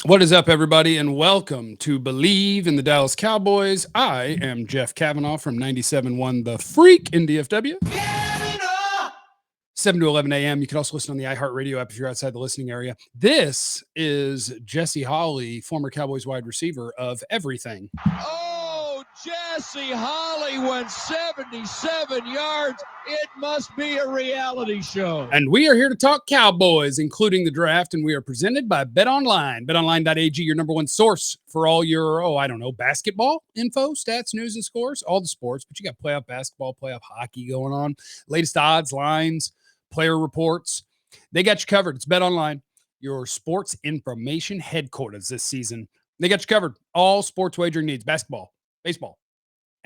What is up, everybody, and welcome to Bleav in the Dallas Cowboys. I am Jeff Cavanaugh from 97.1 The Freak in DFW, 7 to 11 a.m. You can also listen on the iHeartRadio app if you're outside the listening area. This is Jesse Holley, former Cowboys wide receiver of everything. Oh, Jesse Holley went 77 yards. It must be a reality show. And we are here to talk Cowboys, including the draft, and we are presented by BetOnline. BetOnline.ag, your number one source for all your, basketball info, stats, news, and scores, all the sports. But you got playoff basketball, playoff hockey going on, latest odds, lines, player reports. They got you covered. It's BetOnline, your sports information headquarters this season. They got you covered. All sports wagering needs, basketball, baseball,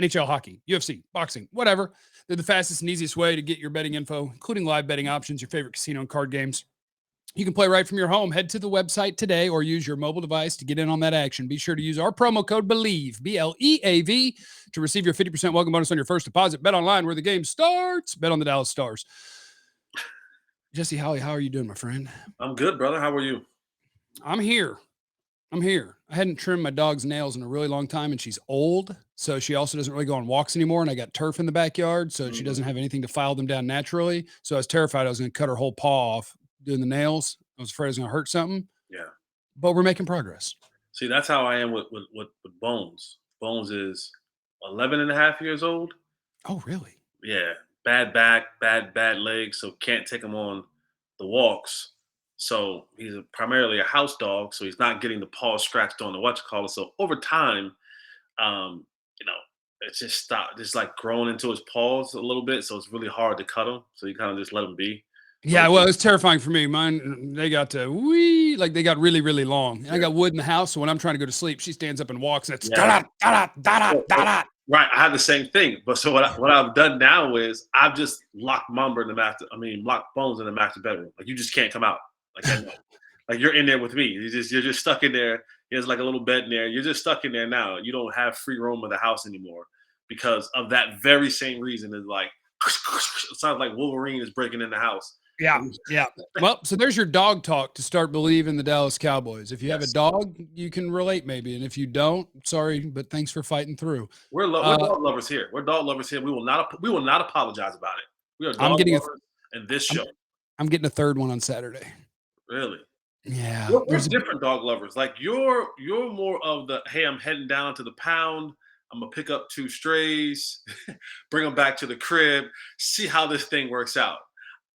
NHL hockey, UFC, boxing, whatever. They're the fastest and easiest way to get your betting info, including live betting options, your favorite casino and card games. You can play right from your home. Head to the website today or use your mobile device to get in on that action. Be sure to use our promo code Bleav, BLEAV, to receive your 50% welcome bonus on your first deposit. Bet online where the game starts. Bet on the Dallas Stars. Jesse Holley, how are you doing, my friend? I'm good, brother. How are you? I'm here. I hadn't trimmed my dog's nails in a really long time, and she's old, so she also doesn't really go on walks anymore, and I got turf in the backyard, so she doesn't have anything to file them down naturally. So I was terrified I was going to cut her whole paw off doing the nails. I was afraid I was going to hurt something. Yeah. But we're making progress. See, that's how I am with Bones. Bones is 11 and a half years old. Oh, really? Yeah. Bad back, bad legs, so can't take him on the walks. So he's primarily a house dog, so he's not getting the paw scratched on the whatchamacallit. So over time, um, you know, it's just like growing into his paws a little bit. So it's really hard to cut him. So you kind of just let him be. Yeah, well, it's terrifying for me. Mine, they got they got really, really long. And I got Wood in the house, so when I'm trying to go to sleep, she stands up and walks, and it's da-da-da-da-da-da-da. Right, I have the same thing. But so what I've done now is I've just locked locked Bones in the master bedroom. Like you just can't come out. Like you're in there with me. You're just stuck in there. There's like a little bed in there. You're just stuck in there now. You don't have free roam of the house anymore because of that very same reason. Is like it sounds like Wolverine is breaking in the house. Yeah. Well, so there's your dog talk to start Bleav in the Dallas Cowboys. If you have a dog, you can relate maybe, and if you don't, sorry, but thanks for fighting through. We're dog lovers here. We're dog lovers here. We will not apologize about it. We are dog lovers in this show. I'm getting a third one on Saturday. Really? Yeah. We're different dog lovers. Like you're more of the, hey, I'm heading down to the pound. I'm gonna pick up 2 strays, bring them back to the crib, see how this thing works out.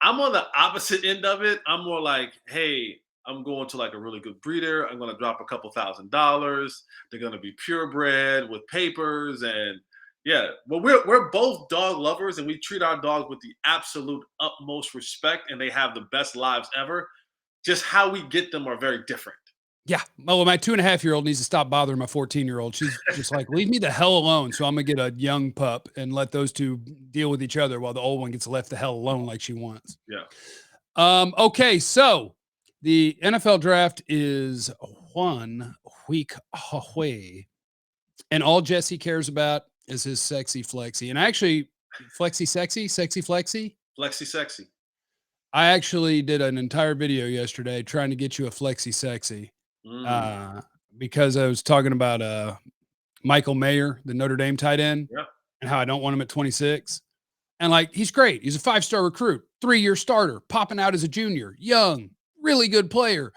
I'm on the opposite end of it. I'm more like, hey, I'm going to like a really good breeder. I'm gonna drop a couple $1,000s. They're gonna be purebred with papers and yeah. Well, we're both dog lovers and we treat our dogs with the absolute utmost respect and they have the best lives ever. Just how we get them are very different. Yeah. Well, my 2.5-year-old needs to stop bothering my 14-year-old. She's just like, leave me the hell alone. So I'm going to get a young pup and let those two deal with each other while the old one gets left the hell alone like she wants. Yeah. Okay. So the NFL draft is 1 week away. And all Jesse cares about is his sexy flexi. And actually, sexy flexi. Flexi sexy. I actually did an entire video yesterday trying to get you a flexi sexy. Because I was talking about Michael Mayer, the Notre Dame tight end, and how I don't want him at 26. And like, he's great. He's a 5-star recruit, 3-year starter, popping out as a junior, young, really good player.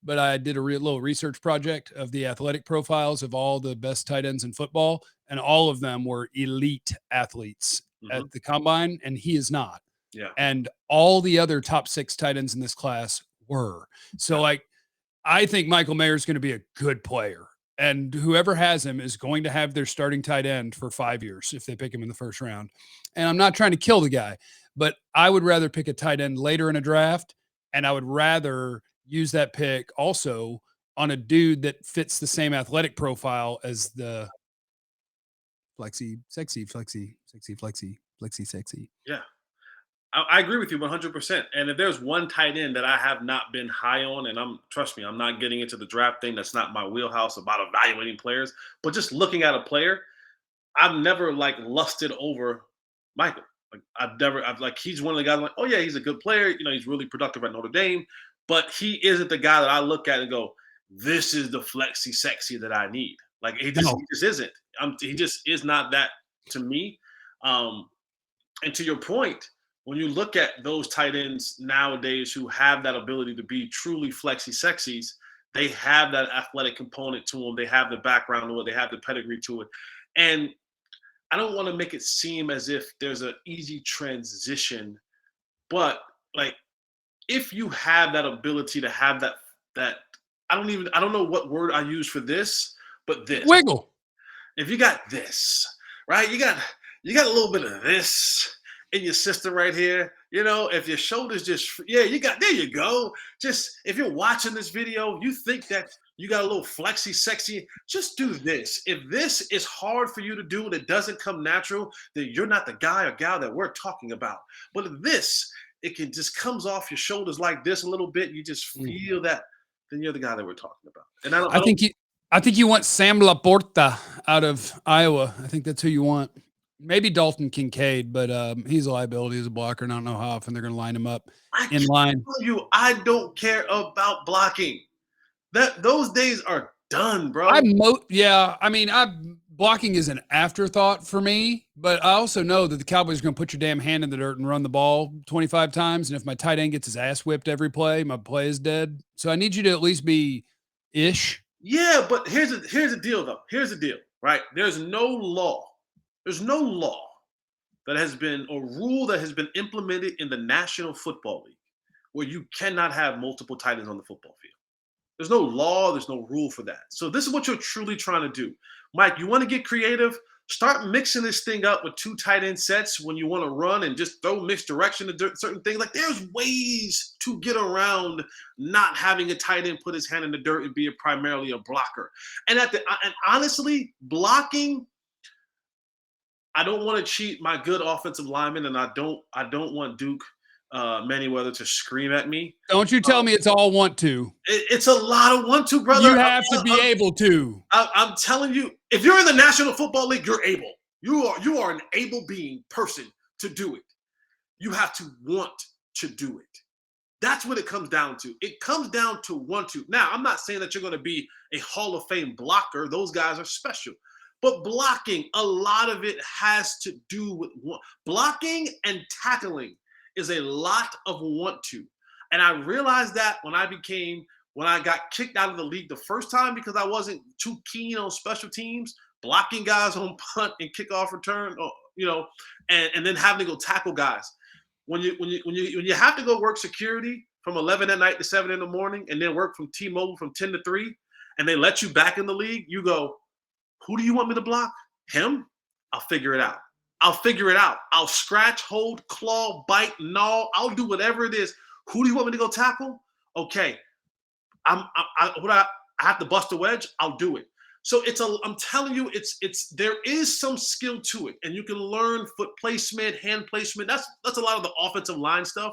But I did a little research project of the athletic profiles of all the best tight ends in football, and all of them were elite athletes at the combine, and he is not. Yeah. And all the other top 6 tight ends in this class were. So like, I think Michael Mayer is going to be a good player, and whoever has him is going to have their starting tight end for 5 years if they pick him in the first round. And I'm not trying to kill the guy, but I would rather pick a tight end later in a draft, and I would rather use that pick also on a dude that fits the same athletic profile as the sexy. Yeah. I agree with you 100%. And if there's one tight end that I have not been high on, and trust me, I'm not getting into the draft thing. That's not my wheelhouse about evaluating players, but just looking at a player, I've never like lusted over Michael. Like he's one of the guys I'm like, oh yeah, he's a good player. You know, he's really productive at Notre Dame, but he isn't the guy that I look at and go, this is the flexy sexy that I need. Like he No. just isn't. He just is not that to me. And to your point, when you look at those tight ends nowadays who have that ability to be truly flexy sexies, they have that athletic component to them. They have the background to it. They have the pedigree to it. And I don't want to make it seem as if there's an easy transition, but like if you have that ability to have that I don't know what word I use for this, but this. Wiggle. If you got this, right? You got a little bit of this in your system right here. You know, if your shoulders there you go. Just if you're watching this video, you think that you got a little flexy sexy, just do this. If this is hard for you to do and it doesn't come natural, then you're not the guy or gal that we're talking about. But if this, it can just comes off your shoulders like this a little bit, you just feel that, then you're the guy that we're talking about. And I think you want Sam Laporta out of Iowa. I think that's who you want. Maybe Dalton Kincaid, but he's a liability as a blocker, and I don't know how often they're going to line him up in line. I don't care about blocking. Those days are done, bro. Blocking is an afterthought for me, but I also know that the Cowboys are going to put your damn hand in the dirt and run the ball 25 times. And if my tight end gets his ass whipped every play, my play is dead. So I need you to at least be ish. Yeah, but here's the deal, though. Here's the deal, right? There's no law that has been, or rule that has been implemented in the National Football League where you cannot have multiple tight ends on the football field. There's no law, there's no rule for that. So this is what you're truly trying to do. Mike, you want to get creative? Start mixing this thing up with 2 tight end sets when you want to run and just throw mixed direction to certain things. Like there's ways to get around not having a tight end put his hand in the dirt and be primarily a blocker. And honestly, blocking, I don't want to cheat my good offensive lineman, and I don't want Duke Manyweather to scream at me. Don't you tell me it's all want to. It's a lot of want to, brother. You have to be able to. I'm telling you, if you're in the National Football League, you're able. You are an able being person to do it. You have to want to do it. That's what it comes down to. It comes down to want to. Now, I'm not saying that you're going to be a Hall of Fame blocker. Those guys are special. But blocking, a lot of it has to do with blocking and tackling is a lot of want to. And I realized that when I got kicked out of the league the first time because I wasn't too keen on special teams, blocking guys on punt and kickoff return, and then having to go tackle guys. When you have to go work security from 11 at night to 7 in the morning and then work from T-Mobile from 10 to 3, and they let you back in the league, you go, who do you want me to block? Him? I'll figure it out. I'll scratch, hold, claw, bite, gnaw. I'll do whatever it is. Who do you want me to go tackle? Okay. I have to bust a wedge. I'll do it. So I'm telling you, there is some skill to it, and you can learn foot placement, hand placement. That's a lot of the offensive line stuff.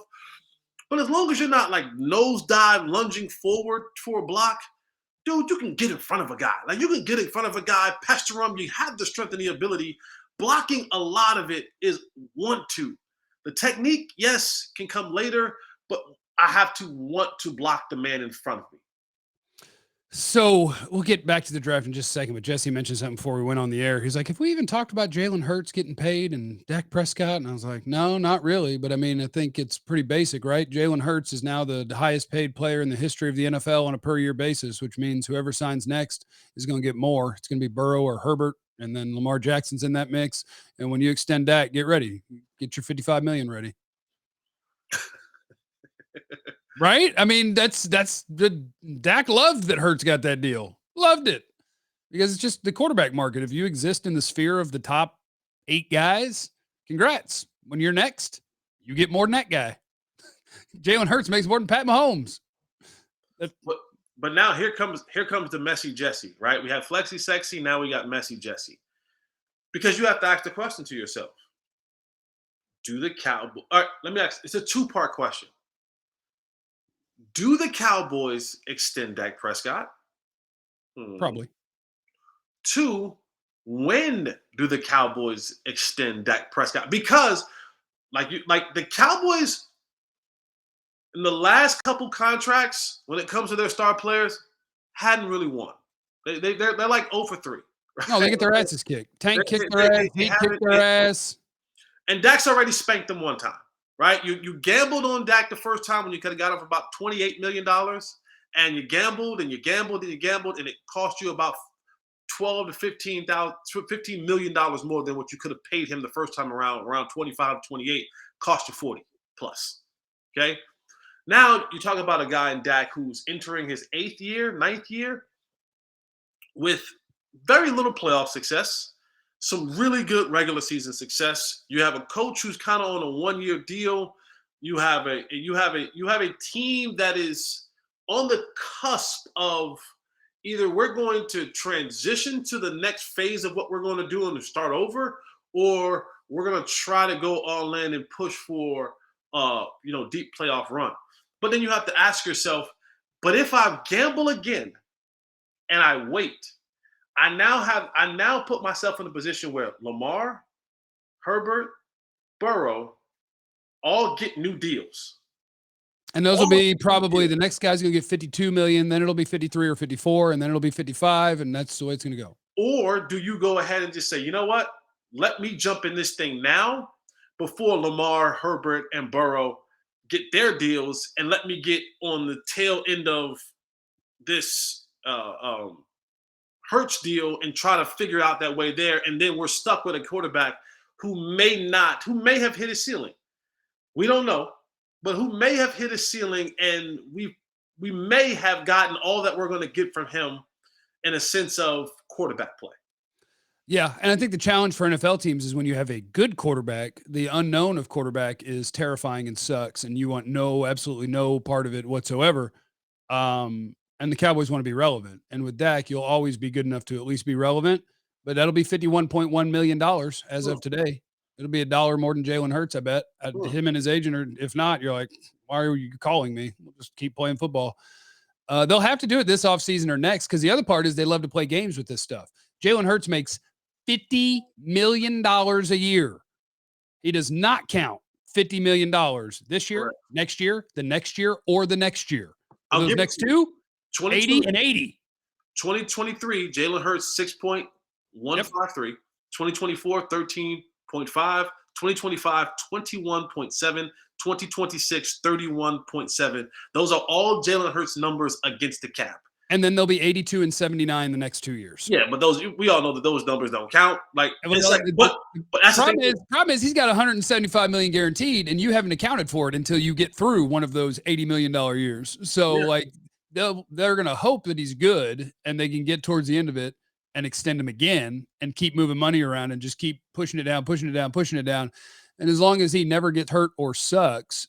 But as long as you're not like nosedive lunging forward for a block, dude, you can get in front of a guy. Like you can get in front of a guy, pester him. You have the strength and the ability. Blocking, a lot of it is want to. The technique, yes, can come later, but I have to want to block the man in front of me. So we'll get back to the draft in just a second, but Jesse mentioned something before we went on the air. He's like, have we even talked about Jalen Hurts getting paid and Dak Prescott? And I was like, no, not really. But I mean, I think it's pretty basic, right? Jalen Hurts is now the highest paid player in the history of the NFL on a per year basis, which means whoever signs next is going to get more. It's going to be Burrow or Herbert. And then Lamar Jackson's in that mix. And when you extend Dak, get ready. Get your $55 million ready. Right? I mean, that's the Dak loved that Hurts got that deal. Loved it. Because it's just the quarterback market. If you exist in the sphere of the top 8 guys, congrats. When you're next, you get more than that guy. Jalen Hurts makes more than Pat Mahomes. But now here comes the messy Jesse, right? We have flexy sexy, now we got messy Jesse. Because you have to ask the question to yourself. Do the Cowboys, all right, let me ask, it's a 2-part question. Do the Cowboys extend Dak Prescott? Probably. 2, when do the Cowboys extend Dak Prescott? Because like the Cowboys in the last couple contracts, when it comes to their star players, hadn't really won. They're like 0 for 3. Right? No, they get their asses kicked. Tank kicked their ass. He kicked their ass. And Dak's already spanked them one time, right? You gambled on Dak the first time when you could have got him for about $28 million. And you gambled and you gambled and you gambled, and it cost you about $12 to $15 million more than what you could have paid him the first time around 25, 28, cost you 40 plus. Okay. Now you talk about a guy in Dak who's entering his 9th year with very little playoff success, some really good regular season success. You have a coach who's kind of on a 1-year deal. You have a team that is on the cusp of either we're going to transition to the next phase of what we're going to do and start over, or we're going to try to go all in and push for deep playoff run. But then you have to ask yourself, but if I gamble again and I wait, I now put myself in a position where Lamar, Herbert, Burrow all get new deals. And those will be probably the next guy's going to get 52 million, then it'll be 53 or 54, and then it'll be 55, and that's the way it's going to go. Or do you go ahead and just say, you know what? Let me jump in this thing now before Lamar, Herbert, and Burrow get their deals, and let me get on the tail end of this Hurts deal and try to figure out that way there, and then we're stuck with a quarterback who may have hit his ceiling. We don't know. But who may have hit a ceiling, and we may have gotten all that we're going to get from him in a sense of quarterback play. Yeah, and I think the challenge for NFL teams is when you have a good quarterback, the unknown of quarterback is terrifying and sucks, and you want absolutely no part of it whatsoever. And the Cowboys want to be relevant. And with Dak, you'll always be good enough to at least be relevant, but that'll be $51.1 million as of today. It'll be $1 more than Jalen Hurts, I bet. Him and his agent, or if not, you're like, why are you calling me? We'll just keep playing football. They'll have to do it this offseason or next, because the other part is they love to play games with this stuff. Jalen Hurts makes $50 million a year. He does not count $50 million this year, next year, the next year, or the next year. Those next two, 80 and 80. 2023, Jalen Hurts 6.153. 2024, 13.5, 2025, 21.7, 2026, 31.7. Those are all Jalen Hurts numbers against the cap. And then they'll be 82 and 79 the next 2 years. Yeah, but we all know that those numbers don't count. But that's the problem is he's got $175 million guaranteed, and you haven't accounted for it until you get through one of those $80 million years. So they're going to hope that he's good and they can get towards the end of it and extend him again and keep moving money around and just keep pushing it down. And as long as he never gets hurt or sucks,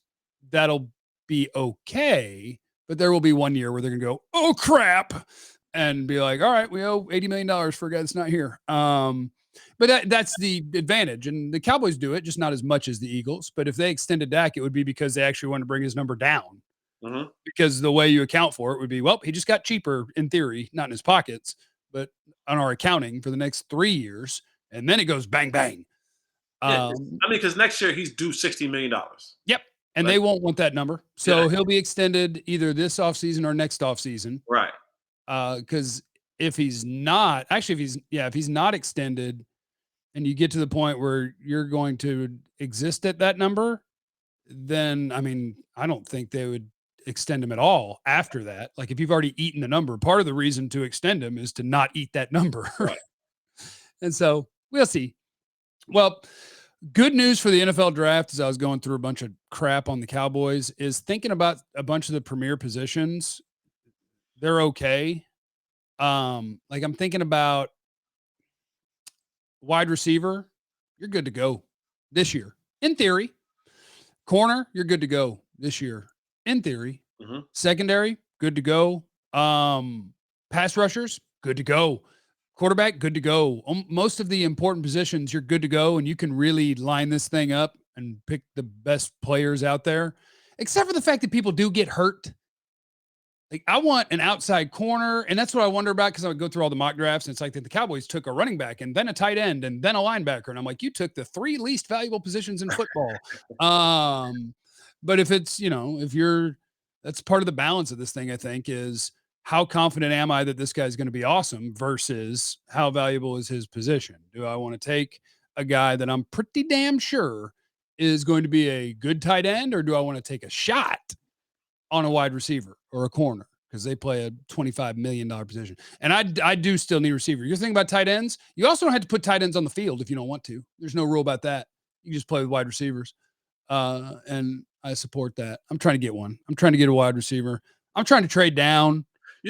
that'll be okay. But there will be 1 year where they're going to go, oh, crap, and be like, all right, we owe $80 million for a guy that's not here. But that's the advantage. And the Cowboys do it, just not as much as the Eagles. But if they extended Dak, it would be because they actually want to bring his number down. Mm-hmm. Because the way you account for it would be, well, he just got cheaper in theory, not in his pockets, but on our accounting for the next 3 years. And then it goes bang, bang. Because next year he's due $60 million. Yep. And they won't want that number. So he'll be extended either this offseason or next offseason. Right. Because if he's not extended and you get to the point where you're going to exist at that number, then, I don't think they would extend him at all after that. Like if you've already eaten the number, part of the reason to extend him is to not eat that number. Right. And so we'll see. Well, good news for the NFL draft, as I was going through a bunch of crap on the Cowboys, is thinking about a bunch of the premier positions. They're okay. I'm thinking about wide receiver. You're good to go this year. In theory. Corner, you're good to go this year. In theory. Mm-hmm. Secondary, good to go. Pass rushers, good to go. Quarterback, good to go. Most of the important positions, you're good to go, and you can really line this thing up and pick the best players out there, except for the fact that people do get hurt. Like, I want an outside corner, and that's what I wonder about, because I would go through all the mock drafts, and it's like that the Cowboys took a running back and then a tight end and then a linebacker, and I'm like, you took the 3 least valuable positions in football. But if it's, that's part of the balance of this thing, I think, is how confident am I that this guy's going to be awesome versus how valuable is his position? Do I want to take a guy that I'm pretty damn sure is going to be a good tight end, or do I want to take a shot on a wide receiver or a corner because they play a $25 million position? And I do still need a receiver. You're thinking about tight ends. You also don't have to put tight ends on the field if you don't want to. There's no rule about that. You just play with wide receivers. And I support that. I'm trying to get one. I'm trying to get a wide receiver. I'm trying to trade down.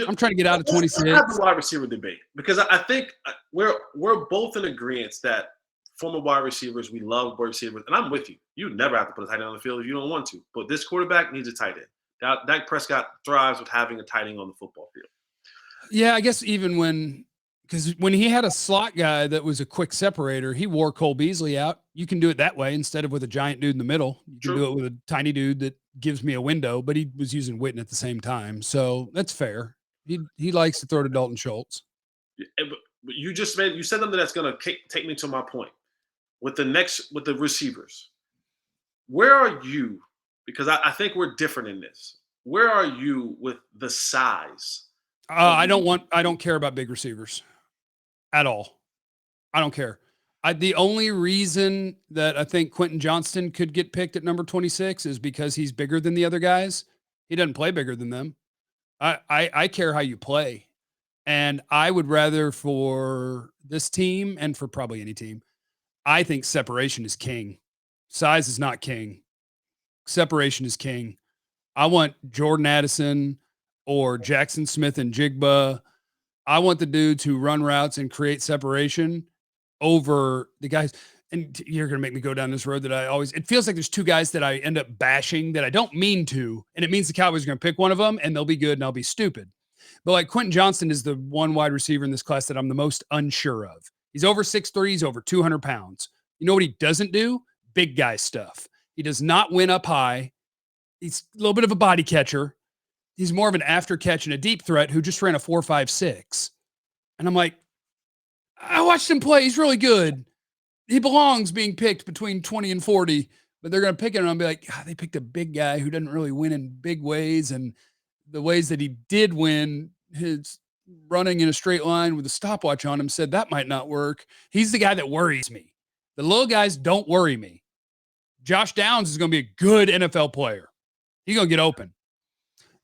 I'm trying to get out of 26. Let's have the wide receiver debate, because I think we're both in agreement that former wide receivers, we love wide receivers, and I'm with you. You never have to put a tight end on the field if you don't want to. But this quarterback needs a tight end. Dak Prescott thrives with having a tight end on the football field. Yeah, I guess even because when he had a slot guy that was a quick separator, he wore Cole Beasley out. You can do it that way instead of with a giant dude in the middle. You can do it with a tiny dude that gives me a window, but he was using Witten at the same time. So that's fair. He likes to throw to Dalton Schultz. But you said something that's going to take me to my point with the receivers. Where are you? Because I think we're different in this. Where are you with the size? I don't care about big receivers at all. I don't care. The only reason that I think Quentin Johnston could get picked at number 26 is because he's bigger than the other guys. He doesn't play bigger than them. I care how you play. And I would rather, for this team and for probably any team, I think separation is king. Size is not king. Separation is king. I want Jordan Addison or Jackson Smith and Jigba. I want the dudes who run routes and create separation over the guys. And you're going to make me go down this road that it feels like there's two guys that I end up bashing that I don't mean to. And it means the Cowboys are going to pick one of them and they'll be good and I'll be stupid. But like Quentin Johnston is the one wide receiver in this class that I'm the most unsure of. He's over 6'3", he's over 200 pounds. You know what he doesn't do? Big guy stuff. He does not win up high. He's a little bit of a body catcher. He's more of an after catch and a deep threat who just ran a 4.56. And I'm like, I watched him play. He's really good. He belongs being picked between 20 and 40, but they're going to pick him and I'll be like, they picked a big guy who doesn't really win in big ways. And the ways that he did win, his running in a straight line with a stopwatch on him, said that might not work. He's the guy that worries me. The little guys don't worry me. Josh Downs is going to be a good NFL player. He's going to get open.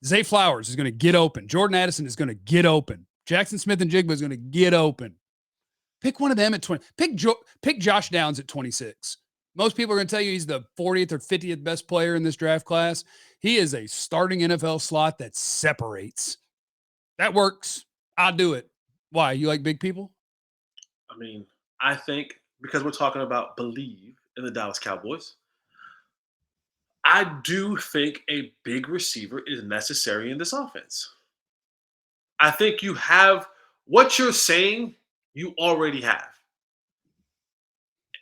Zay Flowers is going to get open. Jordan Addison is going to get open. Jackson Smith and Jigba is going to get open. Pick one of them at 20. Pick Josh Downs at 26. Most people are going to tell you he's the 40th or 50th best player in this draft class. He is a starting NFL slot that separates. That works. I'll do it. Why? You like big people? I mean, I think because we're talking about Bleav in the Dallas Cowboys, I do think a big receiver is necessary in this offense. I think you have what you're saying, you already have.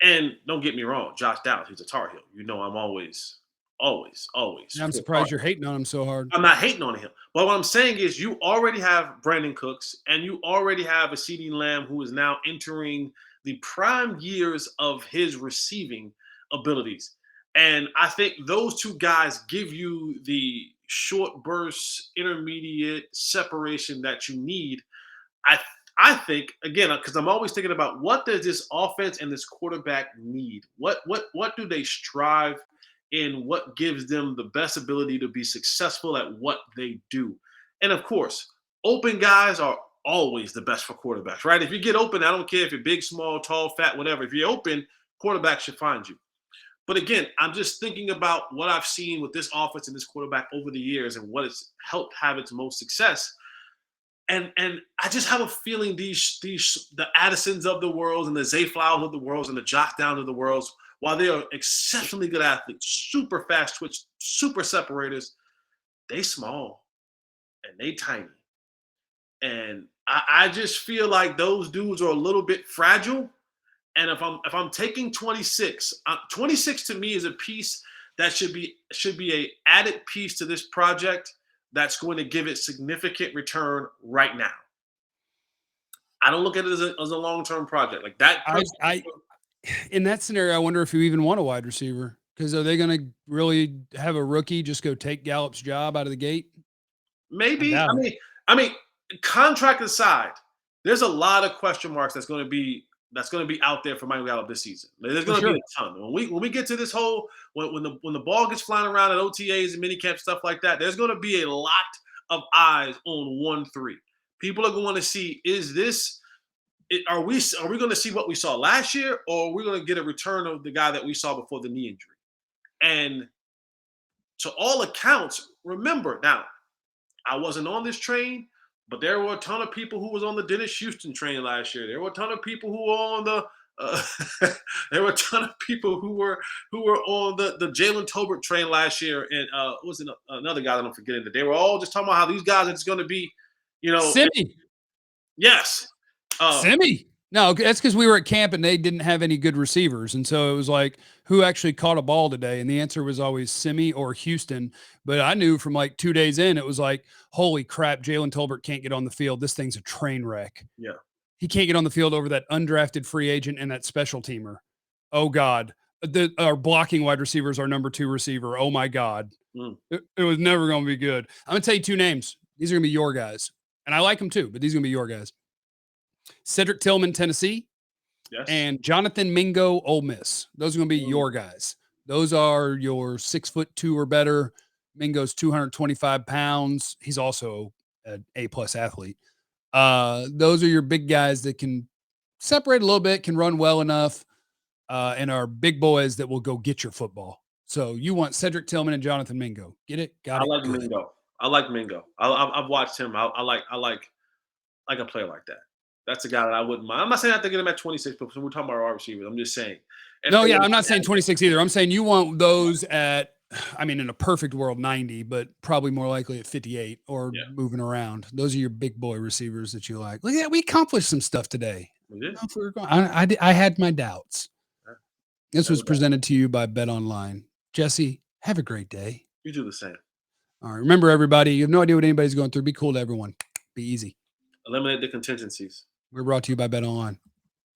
And don't get me wrong, Josh Downs, he's a Tar Heel. You know I'm always. Yeah, I'm surprised you're hating on him so hard. I'm not hating on him. But what I'm saying is you already have Brandon Cooks and you already have a CeeDee Lamb who is now entering the prime years of his receiving abilities. And I think those two guys give you the short bursts, intermediate separation that you need. I think, again, because I'm always thinking about what does this offense and this quarterback need? What do they strive in? What gives them the best ability to be successful at what they do? And of course, open guys are always the best for quarterbacks, right? If you get open, I don't care if you're big, small, tall, fat, whatever. If you're open, quarterback should find you. But again, I'm just thinking about what I've seen with this offense and this quarterback over the years and what has helped have its most success. And I just have a feeling the Addisons of the world and the Zay Flowers of the world and the Josh Downs of the world, while they are exceptionally good athletes, super fast twitch, super separators, they small and they tiny. And I just feel like those dudes are a little bit fragile. And if I'm taking 26, 26 to me is a piece that should be a added piece to this project that's going to give it significant return right now. I don't look at it as a long-term project like that. In that scenario, I wonder if you even want a wide receiver, because are they going to really have a rookie just go take Gallup's job out of the gate? Maybe. I mean, contract aside, there's a lot of question marks that's going to be out there for Michael Gallup this season. There's going to be a ton. When we get to this whole when the ball gets flying around at OTAs and minicamp stuff like that, there's going to be a lot of eyes on 1-3. People are going to see, are we going to see what we saw last year, or are we going to get a return of the guy that we saw before the knee injury? And to all accounts, remember now, I wasn't on this train, but there were a ton of people who was on the Dennis Houston train last year. There were a ton of people who were on the there were a ton of people who were on the Jalen Tolbert train last year, and was another guy that I'm forgetting that they were all just talking about how these guys are just going to be, Simi. Yes. Simi. No, that's because we were at camp and they didn't have any good receivers. And so it was like, who actually caught a ball today? And the answer was always Simi or Houston. But I knew from like 2 days in, it was like, holy crap, Jalen Tolbert can't get on the field. This thing's a train wreck. Yeah. He can't get on the field over that undrafted free agent and that special teamer. Oh, God. Our blocking wide receivers, our number 2 receiver. Oh, my God. It was never going to be good. I'm going to tell you 2 names. These are going to be your guys. And I like them too, but these are going to be your guys. Cedric Tillman, Tennessee, yes, and Jonathan Mingo, Ole Miss. Those are going to be your guys. Those are your 6'2" or better. Mingo's 225 pounds. He's also an A+ athlete. Those are your big guys that can separate a little bit, can run well enough, and are big boys that will go get your football. So you want Cedric Tillman and Jonathan Mingo. Get it? Got it. I like Mingo. I like Mingo. I've watched him. I like a player like that. That's a guy that I wouldn't mind. I'm not saying I have to get him at 26, but we're talking about our receivers. I'm just saying. I'm not saying 26 either. I'm saying you want those at, in a perfect world, 90, but probably more likely at 58 or moving around. Those are your big boy receivers that you like. Look, we accomplished some stuff today. I had my doubts. This was presented to you by Bet Online. Jesse, have a great day. You do the same. All right. Remember, everybody, you have no idea what anybody's going through. Be cool to everyone. Be easy. Eliminate the contingencies. We're brought to you by Bet Online.